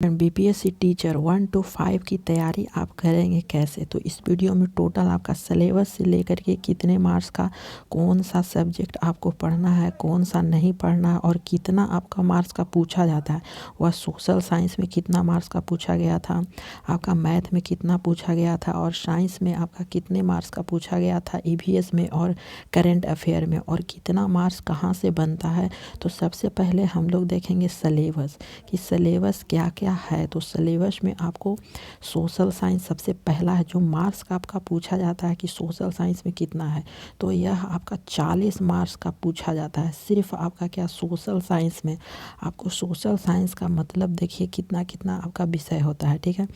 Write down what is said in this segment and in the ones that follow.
BPSC teacher 1 to 5 की तैयारी आप करेंगे कैसे। तो इस वीडियो में टोटल आपका सिलेबस से लेकर के कितने मार्क्स का कौन सा सब्जेक्ट आपको पढ़ना है, कौन सा नहीं पढ़ना है और कितना आपका मार्क्स का पूछा जाता है। वह सोशल साइंस में कितना मार्क्स का पूछा गया था, आपका मैथ में कितना पूछा गया था और साइंस में आपका कितने मार्क्स का पूछा गया था, ईवीएस में और करंट अफेयर में, और कितना मार्क्स कहाँ से बनता है। तो सबसे पहले हम लोग देखेंगे सिलेबस कि सिलेबस क्या क्या है। तो सिलेबस में आपको सोशल साइंस सबसे पहला है जो मार्क्स का आपका पूछा जाता है कि सोशल साइंस में कितना है। तो यह आपका 40 मार्क्स का पूछा जाता है सिर्फ आपका क्या सोशल साइंस में। आपको सोशल साइंस का मतलब देखिए कितना कितना आपका विषय होता है, ठीक है।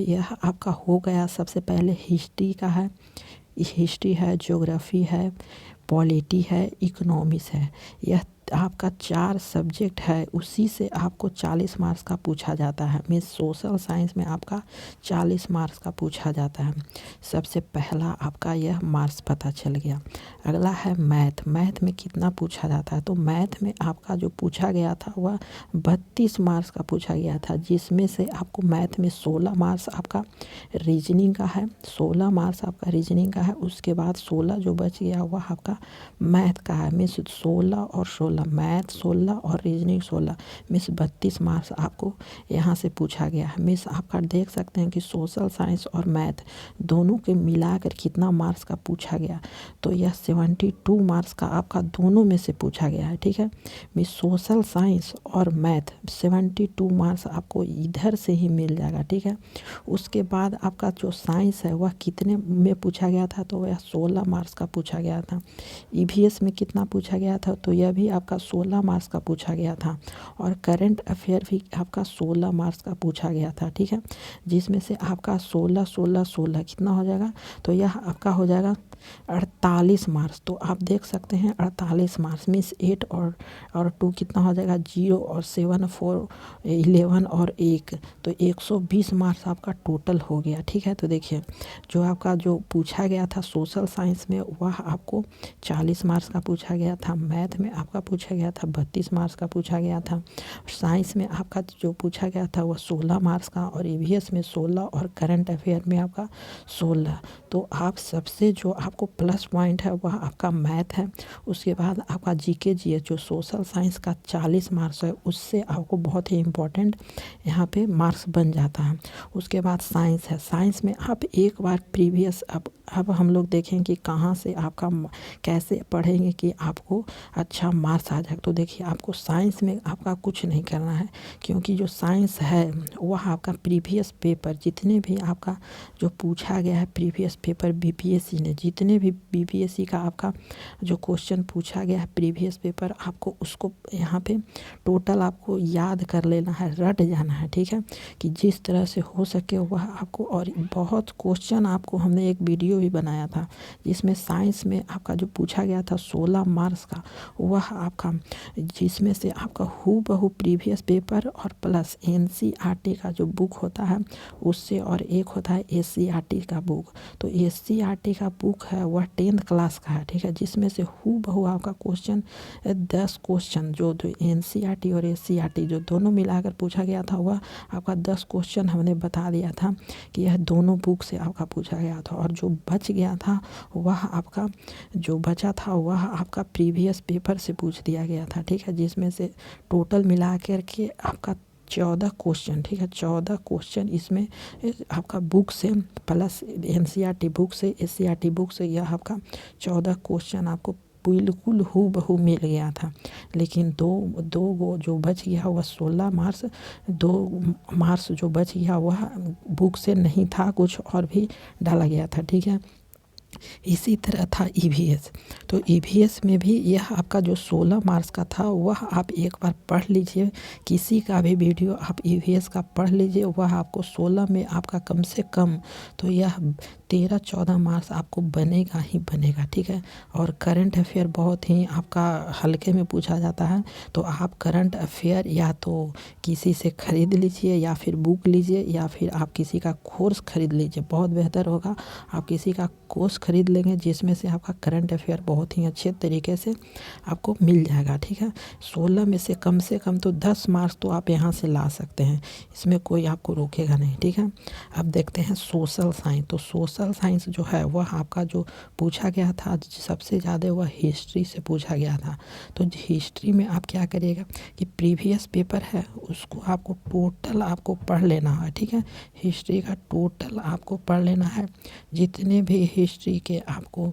यह आपका हो गया सबसे पहले हिस्ट्री का है, हिस्ट्री है, ज्योग्राफी है, पॉलिटी है, इकोनॉमिक्स है। यह आपका 4 सब्जेक्ट है, उसी से आपको 40 मार्क्स का पूछा जाता है। मीन्स सोशल साइंस में आपका 40 मार्क्स का पूछा जाता है। सबसे पहला आपका यह मार्क्स पता चल गया। अगला है मैथ। मैथ में कितना पूछा जाता है। तो मैथ में आपका जो पूछा गया था वह 32 मार्क्स का पूछा गया था, जिसमें से आपको मैथ में 16 मार्क्स आपका रीजनिंग का है, 16 मार्क्स आपका रीजनिंग का है। उसके बाद 16 जो बच गया वह आपका मैथ का है। मीन्स 16 और 16 मैथ 16 और रीजनिंग 16 मीन्स 32 मार्क्स आपको यहाँ से पूछा गया है। मीन्स आपका देख सकते हैं कि सोशल साइंस और मैथ दोनों के मिलाकर कितना मार्क्स का पूछा गया। तो यह 72 मार्क्स का आपका दोनों में से पूछा गया है, ठीक है। मीन्स सोशल साइंस और मैथ 72 मार्क्स आपको इधर से ही मिल जाएगा, ठीक है। उसके बाद आपका जो साइंस है वह कितने में पूछा गया था। तो वह 16 मार्क्स का पूछा गया था। ईवीएस में कितना पूछा गया था। तो यह भी आपका 16 मार्क्स का पूछा गया था। और करंट अफेयर भी आपका 16 मार्क्स का पूछा गया था, ठीक है। जिसमें से आपका 16 16 16 कितना हो जाएगा। तो यह आपका हो जाएगा 48 मार्क्स। तो आप देख सकते हैं 48 मार्क्स मीन्स 8 और 2 कितना हो जाएगा 0 और 7 4 11 और 1 तो 120 मार्क्स आपका टोटल हो गया, ठीक है। तो देखिए जो आपका जो पूछा गया था सोशल साइंस में वह आपको 40 मार्क्स का पूछा गया था। मैथ में आपका पूछा गया था 32 मार्क्स का पूछा गया था। साइंस में आपका जो पूछा गया था वह 16 मार्क्स का और ईवीएस में 16 और करंट अफेयर में आपका 16। तो आप सबसे जो आपको प्लस पॉइंट है वह आपका मैथ है। उसके बाद आपका जीके जीएस जो सोशल साइंस का 40 मार्क्स है उससे आपको बहुत ही इम्पोर्टेंट यहाँ पे मार्क्स बन जाता है। उसके बाद साइंस है। साइंस में आप एक बार प्रीवियस अब हम लोग देखें कि कहाँ से आपका कैसे पढ़ेंगे कि आपको अच्छा मार्क्स आ जाए। तो देखिए आपको साइंस में आपका कुछ नहीं करना है, क्योंकि जो साइंस है वह आपका प्रीवियस पेपर जितने भी आपका जो पूछा गया है प्रीवियस पेपर बीपीएससी ने जितने भी बीपीएससी का आपका जो क्वेश्चन पूछा गया है प्रीवियस पेपर आपको उसको यहाँ पे टोटल आपको याद कर लेना है, रट जाना है, ठीक है। कि जिस तरह से हो सके वह आपको, और बहुत क्वेश्चन आपको हमने एक वीडियो भी बनाया था जिसमें साइंस में आपका जो पूछा गया था 16 मार्क्स का वह आपका जिसमें से आपका हूबहू प्रीवियस पेपर और प्लस एनसीईआरटी का जो बुक होता है उससे, और एक होता है एससीईआरटी का बुक। तो एससीईआरटी का बुक है वह 10th क्लास का है, ठीक है। जिसमें से हूबहू आपका क्वेश्चन 10 क्वेश्चन जो एनसीईआरटी और एससीईआरटी जो दोनों मिलाकर पूछा गया था वह आपका 10 क्वेश्चन हमने बता दिया था कि यह दोनों बुक से आपका पूछा गया था। और जो बच गया था वह आपका जो बचा था वह आपका प्रीवियस पेपर से पूछ दिया गया था, ठीक है। जिसमें से टोटल मिला करके आपका 14 क्वेश्चन, ठीक है। 14 क्वेश्चन इसमें आपका बुक से प्लस एनसीईआरटी बुक से एससीईआरटी बुक से यह आपका 14 क्वेश्चन आपको बिल्कुल हूबहू मिल गया था। लेकिन दो वो जो बच गया वह 16 मार्क्स, 2 मार्क्स जो बच गया वह बुक से नहीं था, कुछ और भी डाला गया था, ठीक है। इसी तरह था ईवीएस। तो ईवीएस में भी यह आपका जो 16 मार्क्स का था वह आप एक बार पढ़ लीजिए, किसी का भी वीडियो आप ईवीएस का पढ़ लीजिए, वह आपको 16 में आपका कम से कम तो यह 13-14 मार्क्स आपको बनेगा ही बनेगा, ठीक है। और करंट अफेयर बहुत ही आपका हल्के में पूछा जाता है। तो आप करंट अफेयर या तो किसी से ख़रीद लीजिए या फिर बुक लीजिए या फिर आप किसी का कोर्स ख़रीद लीजिए, बहुत बेहतर होगा। आप किसी का कोर्स खरीद लेंगे जिसमें से आपका करंट अफेयर बहुत ही अच्छे तरीके से आपको मिल जाएगा, ठीक है। 16 में से कम तो 10 मार्क्स तो आप यहाँ से ला सकते हैं, इसमें कोई आपको रोकेगा नहीं, ठीक है। अब देखते हैं सोशल साइंस। तो सोशल साइंस जो है वह आपका जो पूछा गया था सबसे ज़्यादा वह हिस्ट्री से पूछा गया था। तो हिस्ट्री में आप क्या करिएगा कि प्रीवियस पेपर है उसको आपको टोटल आपको पढ़ लेना है, ठीक है। हिस्ट्री का टोटल आपको पढ़ लेना है, जितने भी हिस्ट्री के आपको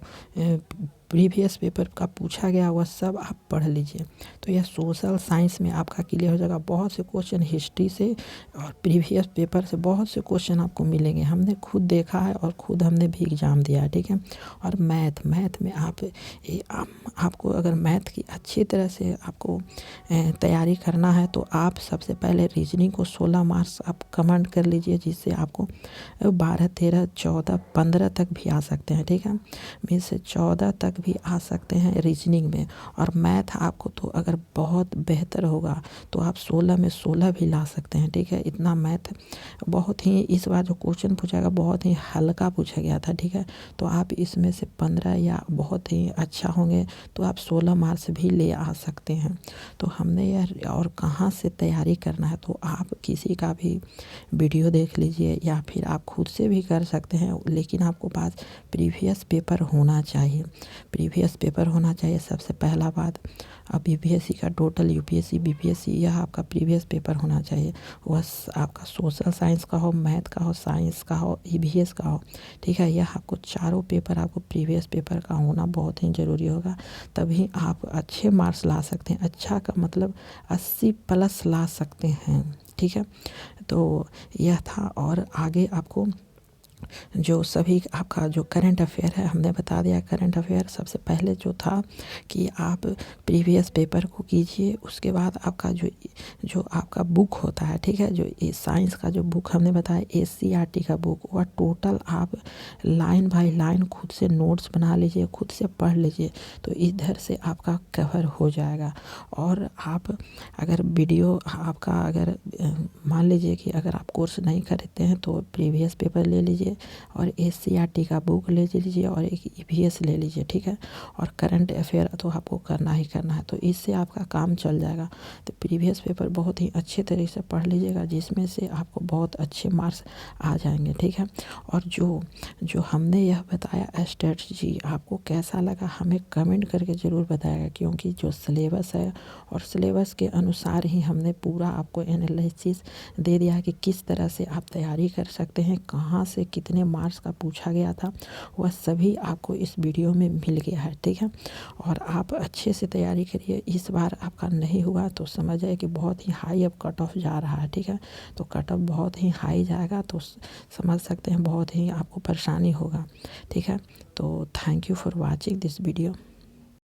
प्रीवियस पेपर का पूछा गया वह सब आप पढ़ लीजिए। तो यह सोशल साइंस में आपका क्लियर हो जाएगा। बहुत से क्वेश्चन हिस्ट्री से और प्रीवियस पेपर से बहुत से क्वेश्चन आपको मिलेंगे, हमने खुद देखा है और खुद हमने भी एग्ज़ाम दिया है, ठीक है। और मैथ में आपको अगर मैथ की अच्छी तरह से आपको तैयारी करना है तो आप सबसे पहले रीजनिंग को 16 मार्क्स आप कमेंट कर लीजिए, जिससे आपको 12, 13, 14, 15 तक भी आ सकते हैं, ठीक है। 20 से 14 तक भी आ सकते हैं रीजनिंग में। और मैथ आपको तो अगर बहुत बेहतर होगा तो आप 16 में 16 भी ला सकते हैं, ठीक है। इतना मैथ बहुत ही इस बार जो क्वेश्चन पूछा गया बहुत ही हल्का पूछा गया था, ठीक है। तो आप इसमें से 15 या बहुत ही अच्छा होंगे तो आप 16 मार्क्स भी ले आ सकते हैं। तो हमने यह और कहाँ से तैयारी करना है तो आप किसी का भी वीडियो देख लीजिए या फिर आप खुद से भी कर सकते हैं, लेकिन आपको पास प्रीवियस पेपर होना चाहिए। प्रीवियस पेपर होना चाहिए सबसे पहला बात। अब यूपीएससी का टोटल यूपीएससी बीपीएससी यह आपका प्रीवियस पेपर होना चाहिए। वह आपका सोशल साइंस का हो, मैथ का हो, साइंस का हो, ईवीएस का हो, ठीक है। यह आपको चारों पेपर आपको प्रीवियस पेपर का होना बहुत ही ज़रूरी होगा, तभी आप अच्छे मार्क्स ला सकते हैं। अच्छा का मतलब 80+ ला सकते हैं, ठीक है। तो यह था। और आगे आपको जो सभी आपका जो करंट अफेयर है हमने बता दिया। करंट अफेयर सबसे पहले जो था कि आप प्रीवियस पेपर को कीजिए, उसके बाद आपका जो आपका बुक होता है, ठीक है, जो साइंस का जो बुक हमने बताया एससीईआरटी का बुक, वह टोटल आप लाइन बाय लाइन खुद से नोट्स बना लीजिए, खुद से पढ़ लीजिए, तो इधर से आपका कवर हो जाएगा। और आप अगर वीडियो आपका अगर मान लीजिए कि अगर आप कोर्स नहीं खरीदते हैं तो प्रीवियस पेपर ले लीजिए और एससीईआरटी का बुक ले लीजिए और एक ईवीएस ले लीजिए, ठीक है। और करंट अफेयर तो आपको करना ही करना है, तो इससे आपका काम चल जाएगा। तो प्रीवियस पेपर बहुत ही अच्छे तरीके से पढ़ लीजिएगा, जिसमें से आपको बहुत अच्छे मार्क्स आ जाएंगे, ठीक है। और जो हमने यह बताया स्ट्रेटजी आपको कैसा लगा हमें कमेंट करके ज़रूर बताएगा, क्योंकि जो सिलेबस है और सिलेबस के अनुसार ही हमने पूरा आपको एनालिसिस दे दिया है कि किस तरह से आप तैयारी कर सकते हैं, कहाँ से कितने मार्क्स का पूछा गया था, वह सभी आपको इस वीडियो में मिल गया है, ठीक है। और आप अच्छे से तैयारी करिए। इस बार आपका नहीं हुआ तो समझ जाए कि बहुत ही हाई अब कट ऑफ जा रहा है, ठीक है। तो कट ऑफ बहुत ही हाई जाएगा तो समझ सकते हैं बहुत ही आपको परेशानी होगा, ठीक है। तो thank you for watching this video.